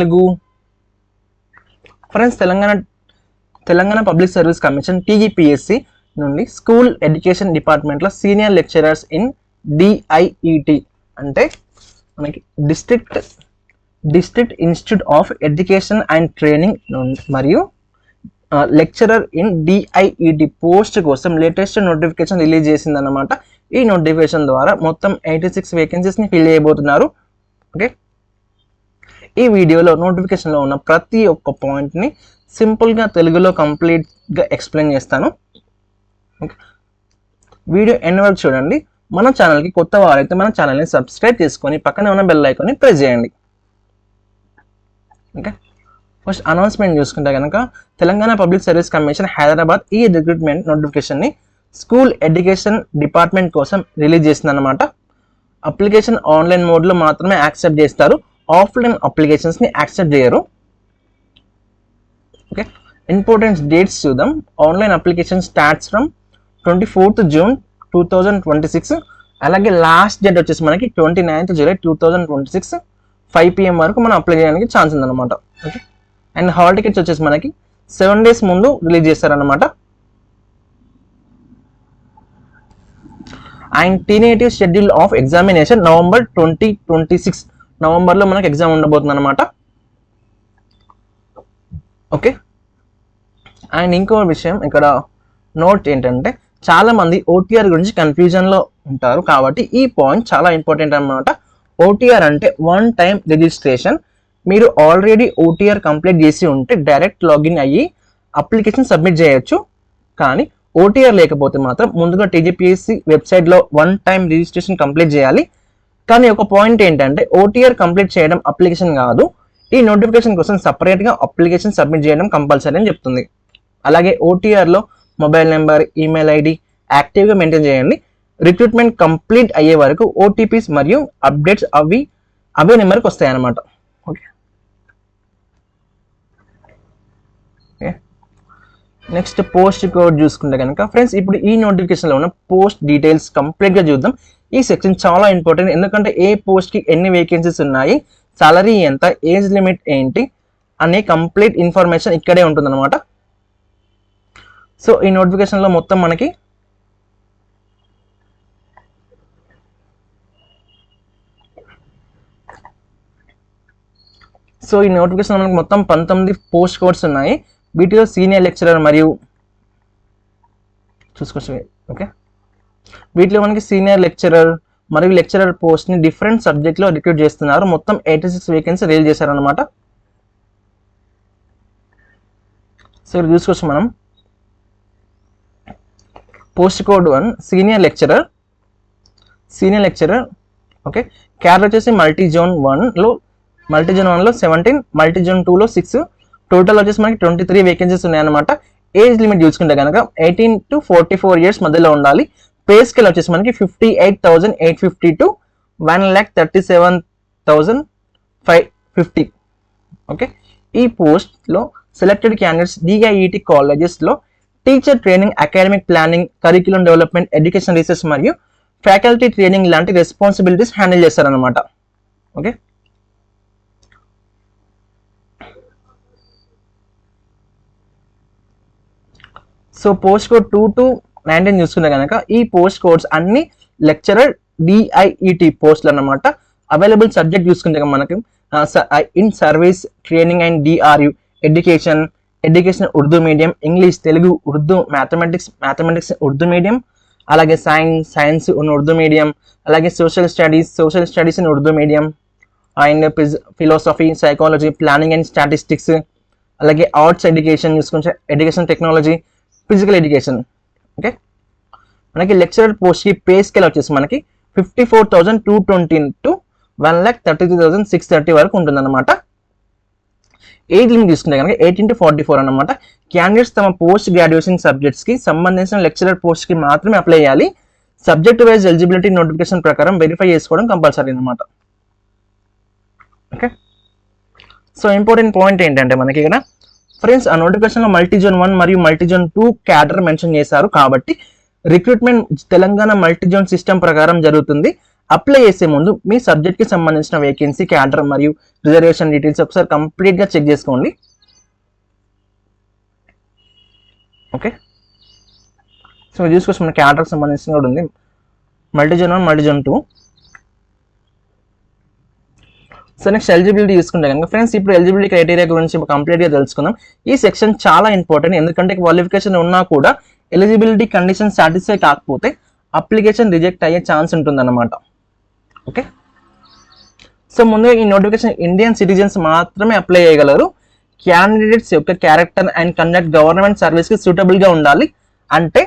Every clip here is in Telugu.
Telugu friends Telangana public service commission TGPSC నుండి స్కూల్ ఎడ్యుకేషన్ డిపార్ట్మెంట్లో సీనియర్ లెక్చరర్స్ ఇన్ డిఐఈటి అంటే మనకి district institute of education and training మరియు లెక్చరర్ ఇన్ డిఐఈటి పోస్ట్ కోసం లేటెస్ట్ నోటిఫికేషన్ రిలీజ్ చేసిందన్నమాట. ఈ నోటిఫికేషన్ ద్వారా మొత్తం 86 వేకెన్సీస్ని ఫిల్ చేయబోతున్నారు. ఓకే, ఈ వీడియోలో నోటిఫికేషన్లో ఉన్న ప్రతి ఒక్క పాయింట్ని సింపుల్గా తెలుగులో కంప్లీట్గా ఎక్స్ప్లెయిన్ చేస్తాను. ఓకే, వీడియో ఎండ్ వరకు చూడండి. మన ఛానల్కి కొత్త వారైతే మన ఛానల్ని సబ్స్క్రైబ్ చేసుకొని పక్కనే ఉన్న బెల్ ఐకాన్ని ప్రెస్ చేయండి. ఓకే, ఫస్ట్ అనౌన్స్మెంట్ చూసుకుంటే కనుక Telangana public service commission Hyderabad ఈ రిక్రూట్మెంట్ నోటిఫికేషన్ని స్కూల్ ఎడ్యుకేషన్ డిపార్ట్మెంట్ కోసం రిలీజ్ చేసిందన్నమాట. అప్లికేషన్ ఆన్లైన్ మోడ్లో మాత్రమే యాక్సెప్ట్ చేస్తారు, ఆఫ్లైన్ అప్లికేషన్స్ని యాక్సెప్ట్ చేయరు. ఓకే, ఇంపార్టెంట్ డేట్స్ చూద్దాం. Online application starts from 24th June 2026. అలాగే లాస్ట్ డేట్ వచ్చేసి మనకి 29th July 2026 5 PM వరకు మనం అప్లై చేయడానికి ఛాన్స్ ఉందన్నమాట. ఓకే, అండ్ హాల్ టికెట్స్ వచ్చేసి మనకి 7 days ముందు రిలీజ్ చేస్తారనమాట. And tentative schedule of examination November 2026 నవంబర్లో మనకి ఎగ్జామ్ ఉండబోతుంది అనమాట. ఓకే, అండ్ ఇంకో విషయం ఇక్కడ నోట్ ఏంటంటే చాలామంది ఓటీఆర్ గురించి కన్ఫ్యూజన్లో ఉంటారు, కాబట్టి ఈ పాయింట్ చాలా ఇంపార్టెంట్ అనమాట. ఓటీఆర్ అంటే వన్ టైం రిజిస్ట్రేషన్. మీరు ఆల్రెడీ ఓటీఆర్ కంప్లీట్ చేసి ఉంటే డైరెక్ట్ లాగిన్ అయ్యి అప్లికేషన్ సబ్మిట్ చేయొచ్చు. కానీ ఓటీఆర్ లేకపోతే మాత్రం ముందుగా టీజీపీఎస్సీ వెబ్సైట్లో వన్ టైం రిజిస్ట్రేషన్ కంప్లీట్ చేయాలి. కానీ ఒక పాయింట్ ఏంటంటే ఓటీఆర్ కంప్లీట్ చేయడం అప్లికేషన్ కాదు, ఈ నోటిఫికేషన్ కోసం సపరేట్గా అప్లికేషన్ సబ్మిట్ చేయడం కంపల్సరీ అని చెప్తుంది. అలాగే ఓటీఆర్లో మొబైల్ నెంబర్, ఈమెయిల్ ఐడి యాక్టివ్గా మెయింటైన్ చేయండి. రిక్రూట్మెంట్ కంప్లీట్ అయ్యే వరకు ఓటీపీస్ మరియు అప్డేట్స్ అవే నెంబర్కి వస్తాయి అన్నమాట. ఓకే, నెక్స్ట్ పోస్ట్ కోడ్ చూసుకుంటే కనుక ఫ్రెండ్స్ ఇప్పుడు ఈ నోటిఫికేషన్లో ఉన్న పోస్ట్ డీటెయిల్స్ కంప్లీట్గా చూద్దాం. ఈ సెక్షన్ చాలా ఇంపార్టెంట్, ఎందుకంటే ఏ పోస్ట్కి ఎన్ని వేకెన్సీస్ ఉన్నాయి, సాలరీ ఎంత, ఏజ్ లిమిట్ ఏంటి అనే కంప్లీట్ ఇన్ఫర్మేషన్ ఇక్కడే ఉంటుందన్నమాట. సో ఈ నోటిఫికేషన్లో మొత్తం మనకి మనకి మొత్తం 19 పోస్ట్ కోడ్స్ ఉన్నాయి. వీటిలో సీనియర్ లెక్చరర్ మరియు చూసుకోవచ్చు. ఓకే, వీటిలో మనకి సీనియర్ లెక్చరర్ మరియు లెక్చరర్ పోస్ట్ని డిఫరెంట్ సబ్జెక్ట్లో రిక్రూట్ చేస్తున్నారు. మొత్తం 86 వేకెన్సీ రిలీజ్ చేశారనమాట. సో ఇక్కడ చూసుకోవచ్చు మనం post code 1 senior lecturer. Okay, cadre వచ్చేసి మల్టీజోన్ 1లో 17, మల్టీజోన్ 2లో 6, టోటల్ వచ్చేసి మనకి 23 వేకెన్సీస్ ఉన్నాయన్నమాట. ఏజ్ లిమిట్ చూసుకుంటే కనుక 18 to 44 years మధ్యలో ఉండాలి. పే స్కేల్ వచ్చేసి మనకి 58,850 to 1,37,550. ఓకే, ఈ పోస్ట్లో సెలెక్టెడ్ క్యాండిడేట్స్ డిఐఈటి కాలేజెస్లో teacher training, academic planning, curriculum development, education research మరియు ఫ్యాకల్టీ ట్రైనింగ్ లాంటి రెస్పాన్సిబిలిటీస్ హ్యాండిల్ చేస్తారనమాట. Okay, so post code 2 to 19 చూసుకుంటే కనుక ఈ పోస్ట్ కోడ్స్ అన్ని లెక్చరర్ డిఐఈటి పోస్టులు అన్నమాట. అవైలబుల్ సబ్జెక్ట్ చూసుకుంటే మనకి in service, training and DRU, education Urdu medium, English, Telugu, Urdu, mathematics Urdu medium, అలాగే సైన్స్ ఇన్ ఉర్దూ మీడియం, అలాగే social studies in Urdu medium, and philosophy, psychology, planning and statistics, అలాగే ఆర్ట్స్ ఎడ్యుకేషన్ చూసుకుంటే education technology, physical education. Okay, మనకి లెక్చరర్ పోస్ట్కి పే స్కేల్ వచ్చేసి మనకి 54,220 to 1,33,630 వరకు ఉంటుందన్నమాట. ఏజ్ లిమిట్ చూసుకుంటే కనుక 18 to 44 అన్నమాట. క్యాండిడేట్స్ తమ పోస్ట్ గ్రాడ్యుయేషన్ సబ్జెక్ట్స్కి సంబంధించిన లెక్చరర్ పోస్ట్కి మాత్రమే అప్లై చేయాలి. సబ్జెక్ట్ వైజ్ ఎలిజిబిలిటీ నోటిఫికేషన్ ప్రకారం వెరిఫై చేసుకోవడం కంపల్సరీ అనమాట. ఓకే, సో ఇంపార్టెంట్ పాయింట్ ఏంటంటే మనకి ఇక్కడ ఫ్రెండ్స్ ఆ నోటిఫికేషన్లో మల్టీజోన్ 1 మరియు మల్టీజోన్ 2 క్యాడర్ మెన్షన్ చేశారు, కాబట్టి రిక్రూట్మెంట్ తెలంగాణ మల్టీజోన్ సిస్టమ్ ప్రకారం జరుగుతుంది. అప్లై చేసే ముందు మీ సబ్జెక్ట్కి సంబంధించిన వేకెన్సీ, క్యాడర్ మరియు రిజర్వేషన్ డీటెయిల్స్ ఒకసారి కంప్లీట్గా చెక్ చేసుకోండి. ఓకే, సో చూసుకోవచ్చు మన క్యాడర్కి సంబంధించిన కూడా ఉంది, మల్టీజన్ 1, మల్టీజన్ 2. సో నెక్స్ట్ ఎలిజిబిలిటీ చూసుకుంటే కనుక ఫ్రెండ్స్, ఇప్పుడు ఎలిజిబిలిటీ క్రైటీరియా గురించి కంప్లీట్గా తెలుసుకుందాం. ఈ సెక్షన్ చాలా ఇంపార్టెంట్, ఎందుకంటే క్వాలిఫికేషన్ ఉన్నా కూడా ఎలిజిబిలిటీ కండిషన్ సాటిస్ఫై కాకపోతే అప్లికేషన్ రిజెక్ట్ అయ్యే ఛాన్స్ ఉంటుందన్నమాట. ఓకే, సో ముందుగా ఈ నోటిఫికేషన్ ఇండియన్ సిటిజన్స్ మాత్రమే అప్లై చేయగలరు. క్యాండిడేట్స్ యొక్క క్యారెక్టర్ అండ్ కండక్ట్ గవర్నమెంట్ సర్వీస్కి సూటబుల్గా ఉండాలి. అంటే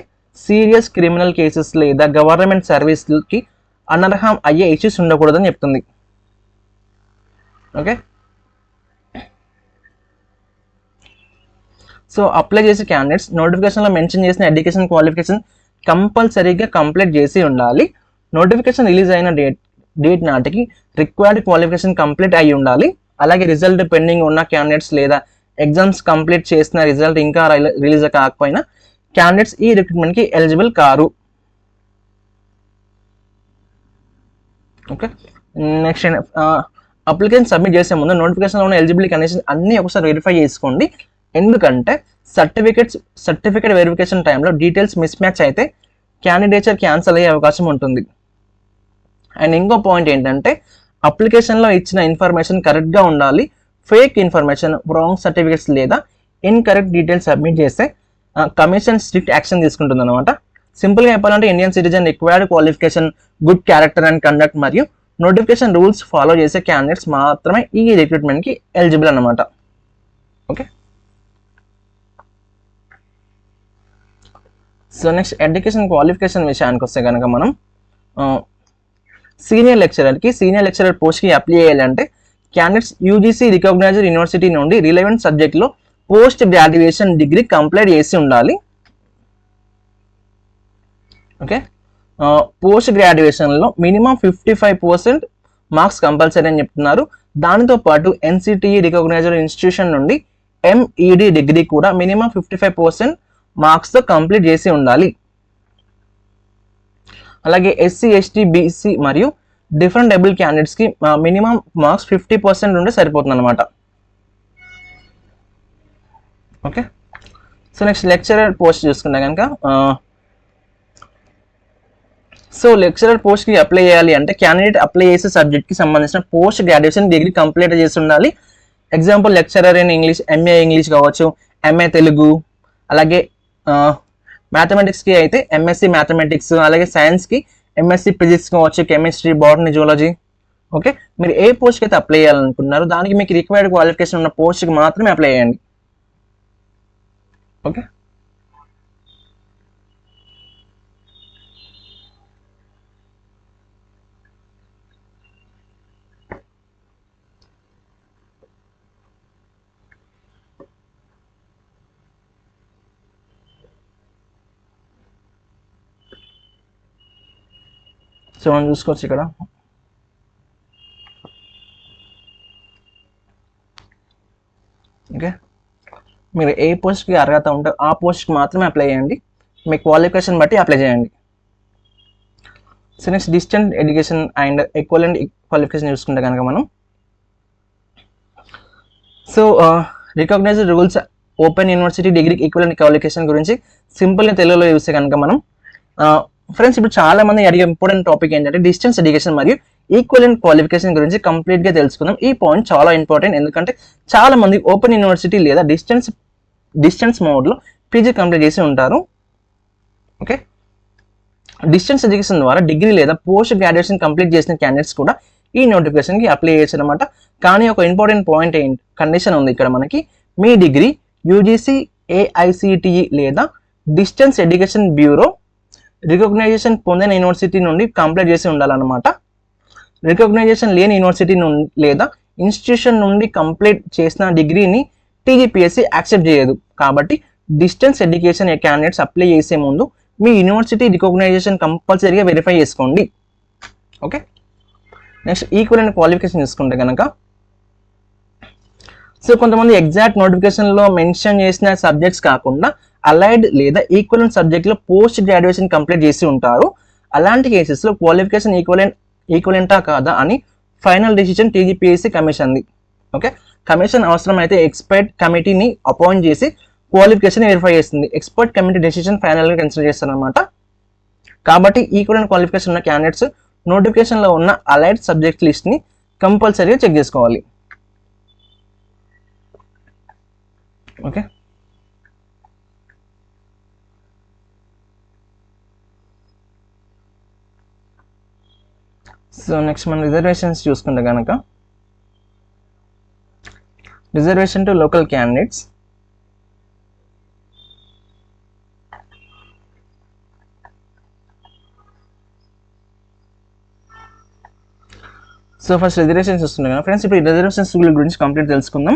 సీరియస్ క్రిమినల్ కేసెస్ లేదా గవర్నమెంట్ సర్వీస్కి అనర్హం అయ్యే ఇష్యూస్ ఉండకూడదని చెప్తుంది. ఓకే, సో అప్లై చేసే క్యాండిడేట్స్ నోటిఫికేషన్లో మెన్షన్ చేసిన ఎడ్యుకేషన్ క్వాలిఫికేషన్ కంపల్సరీగా కంప్లీట్ చేసి ఉండాలి. నోటిఫికేషన్ రిలీజ్ అయిన డేట్ నాటికి రిక్వైర్డ్ క్వాలిఫికేషన్ కంప్లీట్ అయి ఉండాలి. అలాగే రిజల్ట్ పెండింగ్ ఉన్న క్యాండిడేట్స్ లేదా ఎగ్జామ్స్ కంప్లీట్ చేసిన రిజల్ట్ ఇంకా రిలీజ్ కాకపోయినా క్యాండిడేట్స్ ఈ రిక్రూట్మెంట్కి ఎలిజిబుల్ కారు. ఓకే, నెక్స్ట్ అప్లికేషన్ సబ్మిట్ చేసే ముందు నోటిఫికేషన్లో ఉన్న ఎలిజిబిలిటీ కండిషన్ అన్నీ ఒకసారి వెరిఫై చేసుకోండి. ఎందుకంటే సర్టిఫికేట్ వెరిఫికేషన్ టైంలో డీటెయిల్స్ మిస్ మ్యాచ్ అయితే క్యాండిడేచర్ క్యాన్సిల్ అయ్యే అవకాశం ఉంటుంది. అండ్ ఇంకో పాయింట్ ఏంటంటే అప్లికేషన్లో ఇచ్చిన ఇన్ఫర్మేషన్ కరెక్ట్గా ఉండాలి. ఫేక్ ఇన్ఫర్మేషన్, రాంగ్ సర్టిఫికేట్స్ లేదా ఇన్కరెక్ట్ డీటెయిల్స్ సబ్మిట్ చేస్తే కమిషన్ స్ట్రిక్ట్ యాక్షన్ తీసుకుంటుంది అనమాట. సింపుల్గా చెప్పాలంటే Indian citizen, required qualification, good character and conduct మరియు నోటిఫికేషన్ రూల్స్ ఫాలో చేసే క్యాండిడేట్స్ మాత్రమే ఈ రిక్రూట్మెంట్కి ఎలిజిబుల్ అనమాట. Okay, so next education qualification విషయానికి వస్తే కనుక మనం సీనియర్ లెక్చరర్ పోస్ట్కి అప్లై చేయాలంటే క్యాండిడేట్స్ యూజీసీ రికగ్నైజ్డ్ యూనివర్సిటీ నుండి రిలవెంట్ సబ్జెక్ట్లో పోస్ట్ గ్రాడ్యుయేషన్ డిగ్రీ కంప్లీట్ చేసి ఉండాలి. ఓకే, పోస్ట్ గ్రాడ్యుయేషన్లో మినిమం 55% మార్క్స్ కంపల్సరీ అని చెప్తున్నారు. దానితో పాటు ఎన్సిటిఈ రికగ్నైజ్డ్ ఇన్స్టిట్యూషన్ నుండి ఎంఈడి డిగ్రీ కూడా మినిమం 55% మార్క్స్తో కంప్లీట్ చేసి ఉండాలి. అలాగే ఎస్సీ, ఎస్టీ, బీసీ మరియు డిఫరెంట్ డబుల్ క్యాండిడేట్స్కి మినిమం మార్క్స్ 50% ఉంటే సరిపోతుంది అనమాట. Okay, so next lecturer post చూసుకుంటే కనుక సో లెక్చరర్ పోస్ట్కి అప్లై చేయాలి అంటే క్యాండిడేట్ అప్లై చేసే సబ్జెక్ట్కి సంబంధించిన పోస్ట్ గ్రాడ్యుయేషన్ డిగ్రీ కంప్లీట్ చేసి ఉండాలి. Example lecturer in English, MA English కావచ్చు, ఎంఏ తెలుగు. అలాగే మ్యాథమెటిక్స్కి అయితే ఎంఎస్సి మ్యాథమెటిక్స్, అలాగే సైన్స్కి ఎంఎస్సి ఫిజిక్స్ కావచ్చు, కెమిస్ట్రీ, బాటనీ, జువాలజీ. ఓకే, మీరు ఏ పోస్ట్కి అయితే అప్లై చేయాలనుకుంటున్నారో దానికి మీకు రిక్వైర్డ్ క్వాలిఫికేషన్ ఉన్న పోస్ట్కి మాత్రమే అప్లై చేయండి. ఓకే, సో మనం చూసుకోవచ్చు ఇక్కడ ఓకే, మీరు ఏ పోస్ట్కి అర్హత ఉంటే ఆ పోస్ట్కి మాత్రమే అప్లై చేయండి. మీ క్వాలిఫికేషన్ బట్టి అప్లై చేయండి. So next distance education and equivalent qualification చూసుకుంటే కనుక మనం so recognised rules open university degree equivalent qualification గురించి సింపుల్గా తెలుగులో చూస్తే కనుక మనం ఫ్రెండ్స్ ఇప్పుడు చాలా మంది అడిగే ఇంపార్టెంట్ టాపిక్ ఏంటంటే డిస్టెన్స్ ఎడ్యుకేషన్ మరియు ఈక్వలెంట్ క్వాలిఫికేషన్ గురించి కంప్లీట్గా తెలుసుకుందాం. ఈ పాయింట్ చాలా ఇంపార్టెంట్, ఎందుకంటే చాలా మంది ఓపెన్ యూనివర్సిటీ లేదా డిస్టెన్స్ మోడ్లో పీజీ కంప్లీట్ చేసి ఉంటారు. ఓకే, డిస్టెన్స్ ఎడ్యుకేషన్ ద్వారా డిగ్రీ లేదా పోస్ట్ గ్రాడ్యుయేషన్ కంప్లీట్ చేసిన క్యాండిడేట్స్ కూడా ఈ నోటిఫికేషన్కి అప్లై చేయొచ్చు అనమాట. కానీ ఒక ఇంపార్టెంట్ పాయింట్ కండిషన్ ఉంది ఇక్కడ మనకి, మీ డిగ్రీ యూజీసీ, ఏఐసిటిఈ లేదా డిస్టెన్స్ ఎడ్యుకేషన్ బ్యూరో రికగ్నైజేషన్ పొందిన యూనివర్సిటీ నుండి కంప్లీట్ చేసి ఉండాలన్నమాట. రికగ్నైజేషన్ లేని యూనివర్సిటీ నుండి లేదా ఇన్స్టిట్యూషన్ నుండి కంప్లీట్ చేసిన డిగ్రీని టీజీపీఎస్సీ యాక్సెప్ట్ చేయదు. కాబట్టి డిస్టెన్స్ ఎడ్యుకేషన్ క్యాండిడేట్స్ అప్లై చేసే ముందు మీ యూనివర్సిటీ రికగ్నైజేషన్ కంపల్సరీగా వెరిఫై చేసుకోండి. ఓకే, నెక్స్ట్ ఈక్వలెంట్ క్వాలిఫికేషన్ చూసుకుంటే కనుక సో కొంతమంది ఎగ్జాక్ట్ నోటిఫికేషన్లో మెన్షన్ చేసిన సబ్జెక్ట్స్ కాకుండా అలైడ్ లేదా ఈక్వలెంట్ సబ్జెక్ట్లో పోస్ట్ గ్రాడ్యుయేషన్ కంప్లీట్ చేసి ఉంటారు. అలాంటి కేసెస్లో క్వాలిఫికేషన్ ఈక్వలెంట్ ఈక్వలెంటా కాదా అని ఫైనల్ డిసిజన్ టీజీపీఎస్సీ కమిషన్ది. ఓకే, కమిషన్ అవసరమైతే ఎక్స్పర్ట్ కమిటీని అపాయింట్ చేసి క్వాలిఫికేషన్ వెరిఫై చేస్తుంది. ఎక్స్పర్ట్ కమిటీ డెసిషన్ ఫైనల్గా కన్సిడర్ చేస్తారనమాట. కాబట్టి ఈక్వలెంట్ క్వాలిఫికేషన్ ఉన్న క్యాండిడేట్స్ నోటిఫికేషన్లో ఉన్న అలైడ్ సబ్జెక్ట్ లిస్ట్ని కంపల్సరీగా చెక్ చేసుకోవాలి. ఓకే, సో నెక్స్ట్ మనం రిజర్వేషన్స్ చూసుకుంటే కనుక reservation to local candidates. So first reservations వస్తున్నాయి కదా ఫ్రెండ్స్. ఇప్పుడు ఈ రిజర్వేషన్స్ గురించి కంప్లీట్ తెలుసుకుందాం.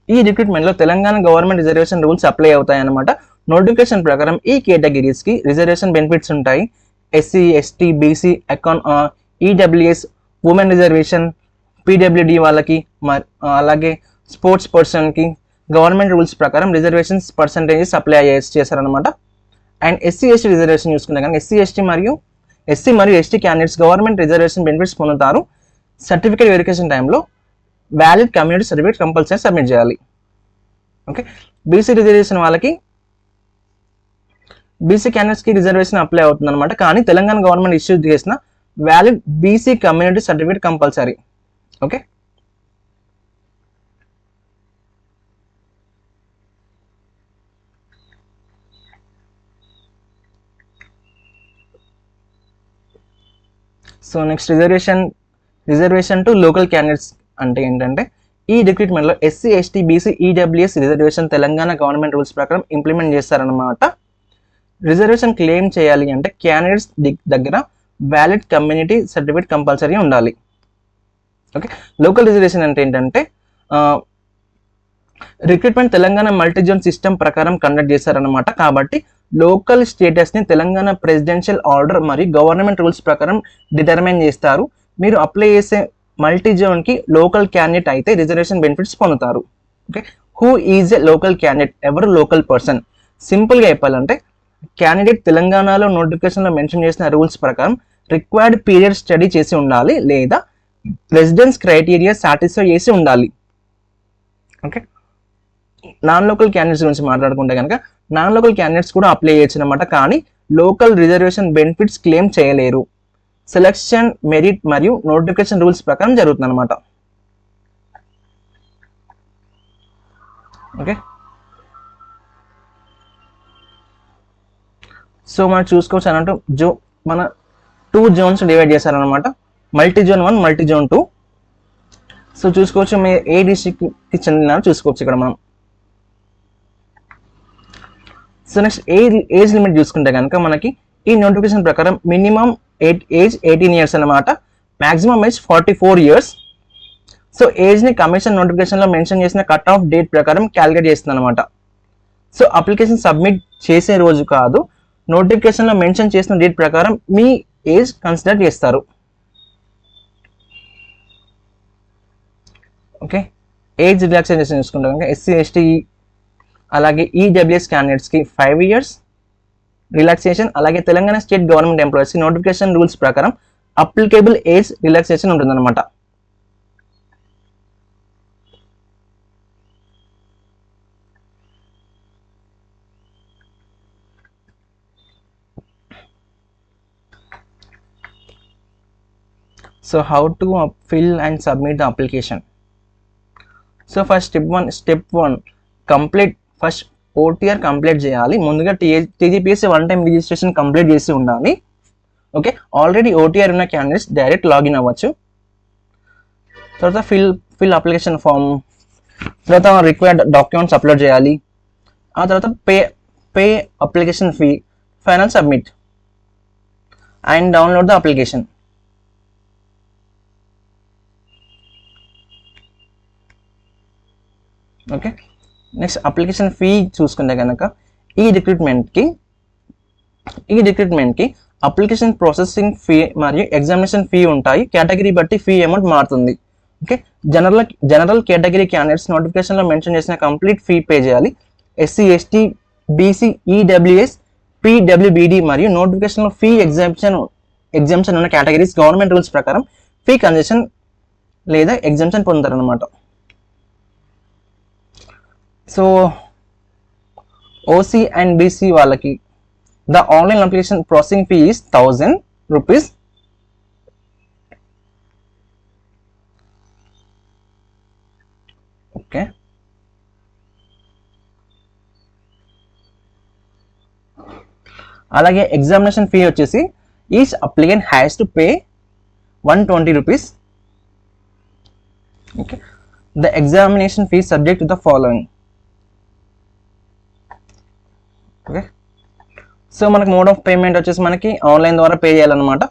ఈ రిక్రూట్మెంట్లో Telangana government reservation rules apply అవుతాయి అన్నమాట. నోటిఫికేషన్ ప్రకారం ఈ కేటగిరీస్కి రిజర్వేషన్ బెనిఫిట్స్ ఉంటాయి. SC, ST, BC, EWS, women reservation, PWD వాళ్ళకి, అలాగే స్పోర్ట్స్ పర్సన్కి గవర్నమెంట్ రూల్స్ ప్రకారం రిజర్వేషన్స్ పర్సంటేజెస్ అప్లై చేశారనమాట. అండ్ ఎస్సీ ఎస్టీ రిజర్వేషన్ చూసుకుంటే కానీ ఎస్సీ మరియు ST candidates government reservation benefits పొందుతారు. సర్టిఫికేట్ వెరిఫికేషన్ టైంలో valid community certificate compulsory submit చేయాలి. ఓకే, బీసీ రిజర్వేషన్ వాళ్ళకి బీసీ క్యాండిడేట్స్కి రిజర్వేషన్ అప్లై అవుతుంది అనమాట. కానీ తెలంగాణ గవర్నమెంట్ ఇష్యూ చేసిన valid BC community certificate compulsory. Okay, so next reservation to local candidates అంటే ఏంటంటే ఈ రిక్రూట్మెంట్లో SC, ST, BC, EWS reservation Telangana government rules ప్రకారం ఇంప్లిమెంట్ చేస్తారనమాట. రిజర్వేషన్ క్లెయిమ్ చేయాలి అంటే క్యాండిడేట్స్ దగ్గర వ్యాలిడ్ కమ్యూనిటీ సర్టిఫికేట్ కంపల్సరీ ఉండాలి. ఓకే, లోకల్ రిజర్వేషన్ అంటే ఏంటంటే రిక్రూట్మెంట్ తెలంగాణ మల్టీజోన్ సిస్టమ్ ప్రకారం కండక్ట్ చేశారనమాట. కాబట్టి లోకల్ స్టేటస్ని తెలంగాణ ప్రెసిడెన్షియల్ ఆర్డర్ మరియు గవర్నమెంట్ రూల్స్ ప్రకారం డిటర్మైన్ చేస్తారు. మీరు అప్లై చేసే మల్టీజోన్కి లోకల్ క్యాండిడేట్ అయితే రిజర్వేషన్ బెనిఫిట్స్ పొందుతారు. Okay, who is a local candidate, ఎవరు లోకల్ పర్సన్? సింపుల్గా చెప్పాలంటే క్యాండిడేట్ తెలంగాణలో నోటిఫికేషన్లో మెన్షన్ చేసిన రూల్స్ ప్రకారం రిక్వైర్డ్ పీరియడ్ స్టడీ చేసి ఉండాలి లేదా రెసిడెన్స్ క్రైటీరియా సాటిస్ఫై చేసి ఉండాలి. ఓకే, నాన్ లోకల్ క్యాండిడేట్స్ గురించి మాట్లాడుకుంటే కనుక నాన్ లోకల్ క్యాండిడేట్స్ కూడా అప్లై చేయొచ్చు అనమాట. కానీ లోకల్ రిజర్వేషన్ బెనిఫిట్స్ క్లెయిమ్ చేయలేరు. సెలక్షన్, మెరిట్ మరియు నోటిఫికేషన్ రూల్స్ ప్రకారం జరుగుతుంది అనమాట. ఓకే, సో మనం చూసుకోవచ్చు అన్నట్టు మన 2 జోన్స్ డివైడ్ చేశారనమాట. Multi zone 1, multi zone 2. So చూసుకోవచ్చు మీరు ఏ డిస్ట్రిక్ట్కి చెందిన చూసుకోవచ్చు ఇక్కడ మనం. సో నెక్స్ట్ ఏజ్ లిమిట్ చూసుకుంటే కనుక మనకి ఈ నోటిఫికేషన్ ప్రకారం మినిమం ఏజ్ 18 years అనమాట. Maximum age 44 years. సో ఏజ్ని కమిషన్ నోటిఫికేషన్లో మెన్షన్ చేసిన కట్ ఆఫ్ డేట్ ప్రకారం క్యాలిక్యులేట్ చేస్తుంది అనమాట. సో అప్లికేషన్ సబ్మిట్ చేసే రోజు కాదు, నోటిఫికేషన్లో మెన్షన్ చేసిన డేట్ ప్రకారం మీ ఏజ్ కన్సిడర్ చేస్తారు. ఓకే, ఏజ్ రిలాక్సేషన్ చూసుకుంటే కనుక ఎస్సీ, ఎస్టీ అలాగే ఈడబ్ల్యూఎస్ క్యాండిడేట్స్కి 5 years రిలాక్సేషన్. అలాగే తెలంగాణ స్టేట్ గవర్నమెంట్ ఎంప్లాయీస్కి నోటిఫికేషన్ రూల్స్ ప్రకారం అప్లికేబుల్ ఏజ్ రిలాక్సేషన్ ఉంటుందన్నమాట. So how to fill and submit the application? So first step one complete. First OTR complete చేయాలి. ముందుగా టీజీపీఎస్సీ 1 time రిజిస్ట్రేషన్ కంప్లీట్ చేసి ఉండాలి. ఓకే, ఆల్రెడీ ఓటీఆర్ ఉన్న క్యాండిడేట్స్ డైరెక్ట్ లాగిన్ అవ్వచ్చు. తర్వాత ఫిల్ అప్లికేషన్ ఫామ్, తర్వాత రిక్వైర్డ్ డాక్యుమెంట్స్ అప్లోడ్ చేయాలి. ఆ తర్వాత pay application fee, final submit and download the application. Okay, next application fee చూసుకుంటే కనుక ఈ రిక్రూట్మెంట్కి అప్లికేషన్ ప్రాసెసింగ్ ఫీ మరియు ఎగ్జామినేషన్ ఫీ ఉంటాయి. కేటగిరీ బట్టి ఫీ అమౌంట్ మారుతుంది. ఓకే, జనరల్ కేటగిరీ క్యాండిడేట్స్ నోటిఫికేషన్లో మెన్షన్ చేసిన కంప్లీట్ ఫీ పే చేయాలి. SC, ST, BC, EWS, PWBD మరియు నోటిఫికేషన్లో ఫీ ఎగ్జామ్షన్ ఎగ్జామ్షన్ ఉన్న కేటగిరీస్ గవర్నమెంట్ రూల్స్ ప్రకారం ఫీ కన్సెషన్ లేదా ఎగ్జామ్షన్ పొందుతారు అనమాట. సో ఓసీ అండ్ బీసీ వాళ్ళకి the online application processing fee is 1000 rupees. Okay, అలాగే ఎగ్జామినేషన్ ఫీ వచ్చేసి each applicant has to pay 120 rupees. Okay, the examination fee subject to the following. Okay, so మనకి మోడ్ ఆఫ్ పేమెంట్ వచ్చేసి మనకి ఆన్లైన్ ద్వారా పే చేయాలన్నమాట.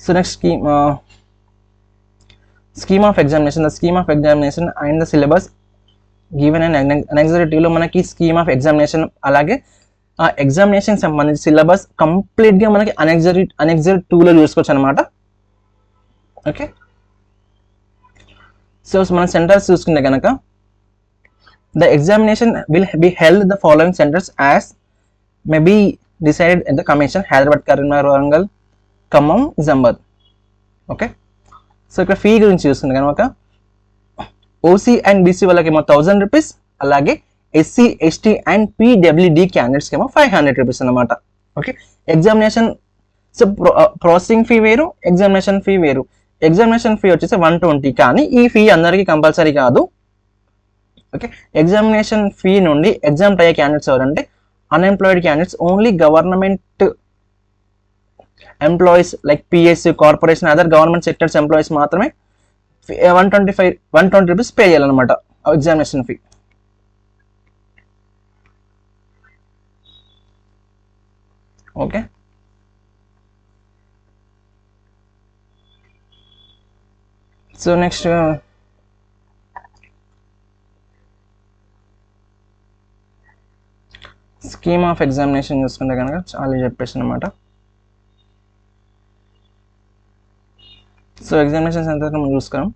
So next scheme of examination. The scheme of examination and the syllabus given in annexure 2 లో మనకి scheme of examination అలాగే ఎగ్జామినేషన్ సంబంధించి సిలబస్ కంప్లీట్గా మనకి అనెక్సర్ 2లో చూసుకోవచ్చు అనమాట. ఓకే, సో మన సెంటర్స్ చూసుకుంటే కనుక the examination will be held the following centres as may be decided at the commission Hyderabad, Karimnagar, Warangal, Khammam, Nizamabad. Okay, so ఇక్కడ ఫీ గురించి చూస్తుంది కనుక ఓసీ అండ్ బీసీ వాళ్ళకి ఏమో 1000 రూపీస్, అలాగే ఎస్సీ, ఎస్టీ అండ్ పీడబ్ల్యూడి క్యాండిడేట్స్కి ఏమో 500 రూపీస్ అనమాట. Okay, examination so processing fee వేరు, ఎగ్జామినేషన్ ఫీ వేరు. ఎగ్జామినేషన్ ఫీ వచ్చేసి 120, కానీ ఈ ఫీ అందరికీ కంపల్సరీ కాదు. ఓకే, ఎగ్జామినేషన్ ఫీ నుండి ఎగ్జామ్ అయ్యే క్యాండిడేట్స్ ఎవరంటే unemployed candidates, only government employees like PSC, corporation, other government sectors employees మాత్రమే 120 రూపీస్ పే చేయాలన్నమాట examination fee. Okay, so next scheme of examination చూసుకుంటే కనుక చాలా చెప్పేసి అనమాట. సో ఎగ్జామినేషన్ సెంటర్ మనం చూసుకున్నాం.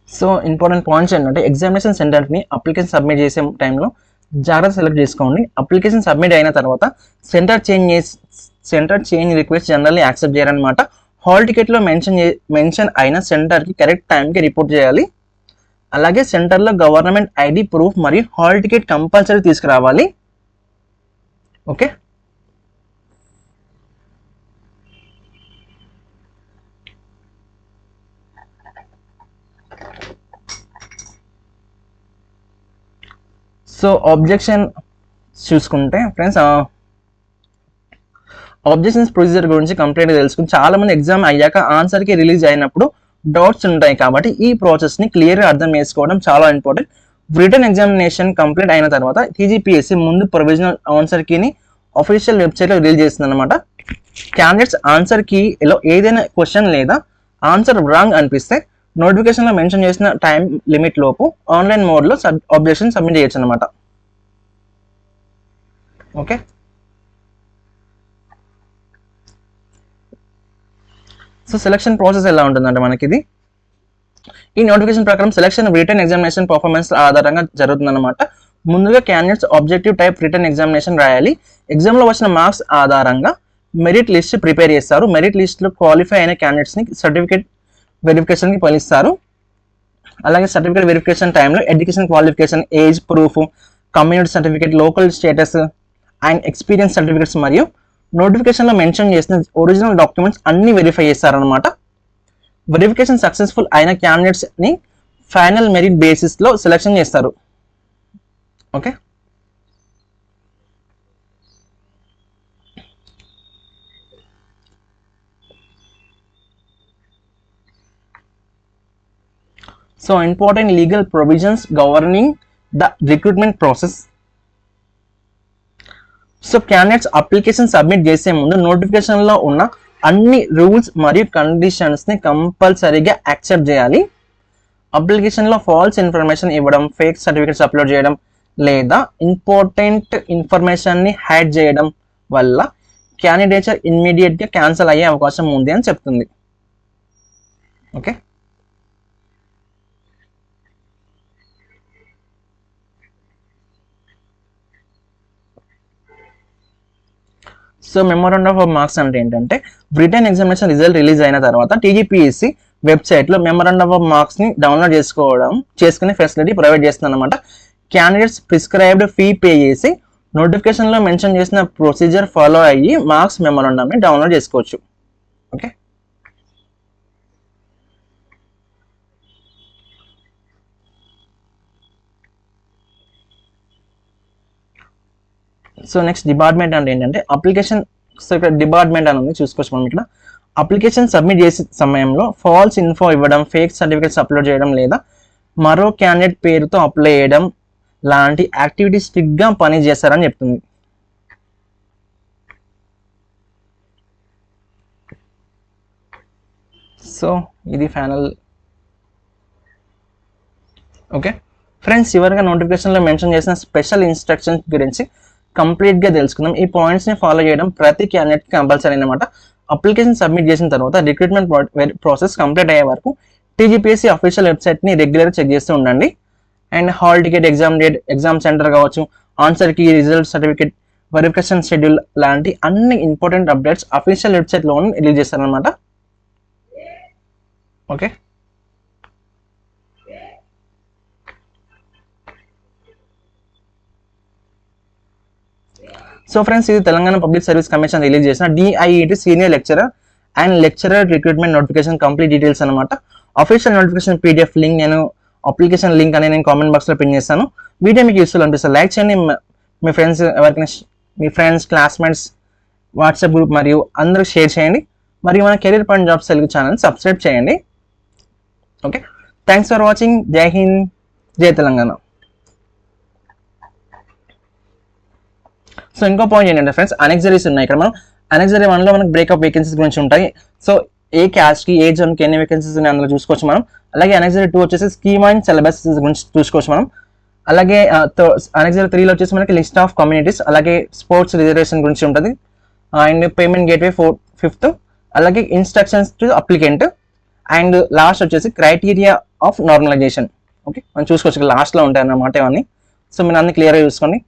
సో ఇంపార్టెంట్ పాయింట్స్ ఏంటంటే ఎగ్జామినేషన్ సెంటర్ని అప్లికేషన్ సబ్మిట్ చేసే టైంలో జాగ్రత్త సెలెక్ట్ చేసుకోండి. అప్లికేషన్ సబ్మిట్ అయిన తర్వాత centre change request generally accept చేయాలన్నమాట. హాల్ టికెట్లో మెన్షన్ అయిన సెంటర్కి కరెక్ట్ టైంకి రిపోర్ట్ చేయాలి. అలాగే సెంటర్లో గవర్నమెంట్ ఐడి ప్రూఫ్ మరియు హాల్ టికెట్ కంపల్సరీ తీసుకురావాలి. ఓకే, సో ఆబ్జెక్షన్ చూసుకుంటే ఫ్రెండ్స్, ఆబ్జెక్షన్స్ ప్రొసీజర్ గురించి కంప్లీట్గా తెలుసుకుని చాలా మంది ఎగ్జామ్ అయ్యాక ఆన్సర్కి రిలీజ్ అయినప్పుడు డౌట్స్ ఉంటాయి, కాబట్టి ఈ ప్రాసెస్ని క్లియర్గా అర్థం చేసుకోవడం చాలా ఇంపార్టెంట్. రిటర్న్ ఎగ్జామినేషన్ కంప్లీట్ అయిన తర్వాత టీజీపీఎస్సీ ముందు ప్రొవిజనల్ ఆన్సర్ కీని అఫీషియల్ వెబ్సైట్లో రిలీజ్ చేస్తుంది అనమాట. క్యాండిడేట్స్ ఆన్సర్ కీలో ఏదైనా క్వశ్చన్ లేదా ఆన్సర్ రాంగ్ అనిపిస్తే నోటిఫికేషన్లో మెన్షన్ చేసిన టైం లిమిట్ లోపు ఆన్లైన్ మోడ్లో ఆబ్జెక్షన్ సబ్మిట్ చేయొచ్చు అనమాట. ఓకే, సో సెలక్షన్ ప్రాసెస్ ఎలా ఉంటుందంటే మనకి ఇది ఈ నోటిఫికేషన్ ప్రకారం సెలక్షన్ రిటర్న్ ఎగ్జామినేషన్ పర్ఫార్మెన్స్ ఆధారంగా జరుగుతుందన్నమాట. ముందుగా candidates objective type written examination రాయాలి. ఎగ్జామ్లో వచ్చిన మార్క్స్ ఆధారంగా మెరిట్ లిస్ట్ ప్రిపేర్ చేస్తారు. మెరిట్ లిస్ట్లో క్వాలిఫై అయిన క్యాండిడేట్స్ని సర్టిఫికేట్ వెరిఫికేషన్కి పిలుస్తారు. అలాగే సర్టిఫికేట్ వెరిఫికేషన్ టైంలో education qualification, age proof, community certificate, local status and experience certificates మరియు నోటిఫికేషన్లో మెన్షన్ చేసిన ఒరిజినల్ డాక్యుమెంట్స్ అన్ని వెరిఫై చేస్తారనమాట. వెరిఫికేషన్ సక్సెస్ఫుల్ అయిన క్యాండిడేట్స్ని ఫైనల్ మెరిట్ బేసిస్లో సెలెక్షన్ చేస్తారు. Okay, so important legal provisions governing the recruitment process. So candidates application submit చేసే ముందు నోటిఫికేషన్లో ఉన్న అన్ని రూల్స్ మరియు కండిషన్స్ని కంపల్సరీగా యాక్సెప్ట్ చేయాలి. అప్లికేషన్లో ఫాల్స్ ఇన్ఫర్మేషన్ ఇవ్వడం, ఫేక్ సర్టిఫికేట్స్ అప్లోడ్ చేయడం లేదా ఇంపార్టెంట్ ఇన్ఫర్మేషన్ని హైడ్ చేయడం వల్ల క్యాండిడేచర్ ఇమ్మీడియట్గా క్యాన్సిల్ అయ్యే అవకాశం ఉంది అని చెప్తుంది. Okay, so memorandum of marks అంటే ఏంటంటే బ్రిటన్ ఎగ్జామినేషన్ రిజల్ట్ రిలీజ్ అయిన తర్వాత టీజీపీఎస్సీ వెబ్సైట్లో మెమోరాండం ఆఫ్ మార్క్స్ని డౌన్లోడ్ చేసుకునే ఫెసిలిటీ ప్రొవైడ్ చేస్తుంది అనమాట. క్యాండిడేట్స్ ప్రిస్క్రైబ్డ్ ఫీ పే చేసి నోటిఫికేషన్లో మెన్షన్ చేసిన ప్రొసీజర్ ఫాలో అయ్యి మార్క్స్ మెమోరాండంని డౌన్లోడ్ చేసుకోవచ్చు. ఓకే, సో నెక్స్ట్ డిపార్ట్మెంట్ అంటే ఏంటంటే అప్లికేషన్. సో ఇక్కడ డిపార్ట్మెంట్ అని ఉంది, చూసుకోవచ్చు మనం ఇక్కడ. అప్లికేషన్ సబ్మిట్ చేసే సమయంలో ఫాల్స్ ఇన్ఫో ఇవ్వడం, ఫేక్ సర్టిఫికేట్స్ అప్లోడ్ చేయడం లేదా మరో క్యాండిడేట్ పేరుతో అప్లై చేయడం లాంటి యాక్టివిటీస్ స్ట్రిక్ట్గా పని చేస్తారని చెప్తుంది. సో ఇది ఫైనల్. ఓకే ఫ్రెండ్స్, చివరిగా నోటిఫికేషన్లో మెన్షన్ చేసిన స్పెషల్ ఇన్స్ట్రక్షన్స్ గురించి కంప్లీట్గా తెలుసుకుందాం. ఈ పాయింట్స్ని ఫాలో చేయడం ప్రతి క్యాండిడేట్కి కంపల్సరీ అనమాట. అప్లికేషన్ సబ్మిట్ చేసిన తర్వాత రిక్రూట్మెంట్ ప్రాసెస్ కంప్లీట్ అయ్యే వరకు టీజీపీఎస్సీ అఫీషియల్ వెబ్సైట్ని రెగ్యులర్గా చెక్ చేస్తూ ఉండండి. And hall ticket, exam date, exam centre కావచ్చు, answer key, result certificate, verification schedule లాంటి అన్ని ఇంపార్టెంట్ అప్డేట్స్ అఫీషియల్ వెబ్సైట్లో రిలీజ్ చేస్తారనమాట. ఓకే, సో ఫ్రెండ్స్, ఇది Telangana public service commission release చేసిన DIET senior lecturer and lecturer recruitment notification complete details అనమాట. అఫీషియల్ నోటిఫికేషన్ పీడిఎఫ్ లింక్, నేను అప్లికేషన్ లింక్ అనేది నేను కామెంట్ బాక్స్లో పిన్ చేస్తాను. వీడియో మీకు యూస్ఫుల్ అనిపిస్తుంది లైక్ చేయండి. మీ ఫ్రెండ్స్ ఎవరికైనా, మీ ఫ్రెండ్స్, క్లాస్మేట్స్, వాట్సాప్ గ్రూప్ మరియు అందరూ షేర్ చేయండి. మరియు మన career point jobs Telugu channel subscribe చేయండి. Okay, thanks for watching. Jai Hind, Jai Telangana. So ఇంకో పాయింట్ ఏంటంటే ఫ్రెండ్స్, అనెక్సరీస్ ఉన్నాయి ఇక్కడ. మనం అనెక్సరీ 1లో మనకు బ్రేకప్ వేకెన్సీస్ గురించి ఉంటాయి. సో ఏ క్యాస్ట్కి, ఏ జోన్కి ఎన్ని వేకెన్సీస్ ఉన్నాయి అందులో చూసుకోవచ్చు మనం. అలాగే అనెక్సరీ 2 వచ్చేసి స్కీమ్ అండ్ సిలబస్ గురించి చూసుకోవచ్చు మనం. అలాగే అనెక్సరీ 3లో వచ్చేసి మనకి లిస్ట్ ఆఫ్ కమ్యూనిటీస్, అలాగే స్పోర్ట్స్ రిజర్వేషన్ గురించి ఉంటుంది. అండ్ పేమెంట్ గేట్వే 5th, అలాగే instructions to applicant, and last వచ్చేసి క్రైటీరియా ఆఫ్ నార్మలైజేషన్. ఓకే, మనం చూసుకోవచ్చు లాస్ట్లో ఉంటాయి అన్నమాట ఇవన్నీ. సో మీరు అన్ని క్లియర్గా చూసుకోండి.